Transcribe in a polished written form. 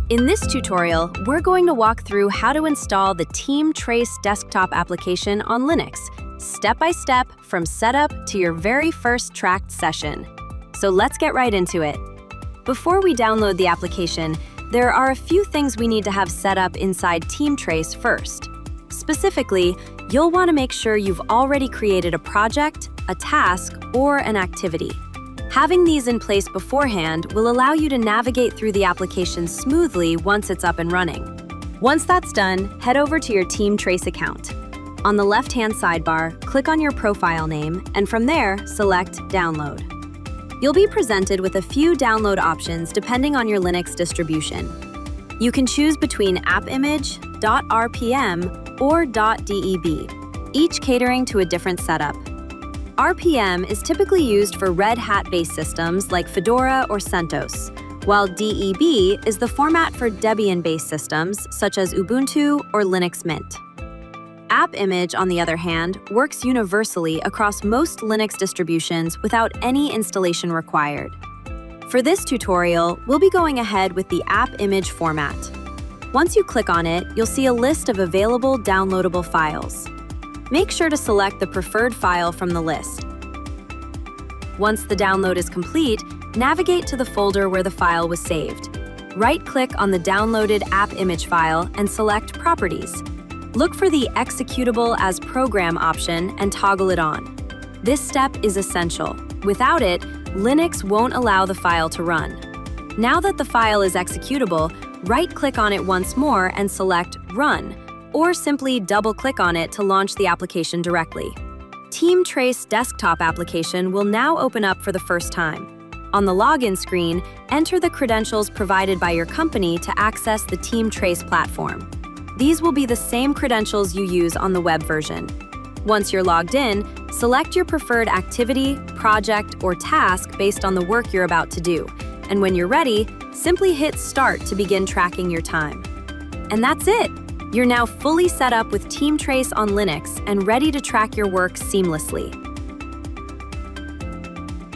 In this tutorial, we're going to walk through how to install the TeamTrace desktop application on Linux, step by step from setup to your very first tracked session. So let's get right into it. Before we download the application, there are a few things we need to have set up inside TeamTrace first. Specifically, you'll want to make sure you've already created a project, a task, or an activity. Having these in place beforehand will allow you to navigate through the application smoothly once it's up and running. Once that's done, head over to your TeamTrace account. On the left-hand sidebar, click on your profile name, and from there, select Download. You'll be presented with a few download options depending on your Linux distribution. You can choose between app image, .rpm, or .deb, each catering to a different setup. RPM is typically used for Red Hat-based systems like Fedora or CentOS, while DEB is the format for Debian-based systems such as Ubuntu or Linux Mint. App image, on the other hand, works universally across most Linux distributions without any installation required. For this tutorial, we'll be going ahead with the app image format. Once you click on it, you'll see a list of available downloadable files. Make sure to select the preferred file from the list. Once the download is complete, navigate to the folder where the file was saved. Right-click on the downloaded app image file and select Properties. Look for the Executable as Program option and toggle it on. This step is essential. Without it, Linux won't allow the file to run. Now that the file is executable, right-click on it once more and select Run, or simply double-click on it to launch the application directly. TeamTrace desktop application will now open up for the first time. On the login screen, enter the credentials provided by your company to access the TeamTrace platform. These will be the same credentials you use on the web version. Once you're logged in, select your preferred activity, project, or task based on the work you're about to do. And when you're ready, simply hit Start to begin tracking your time. And that's it! You're now fully set up with TeamTrace on Linux and ready to track your work seamlessly.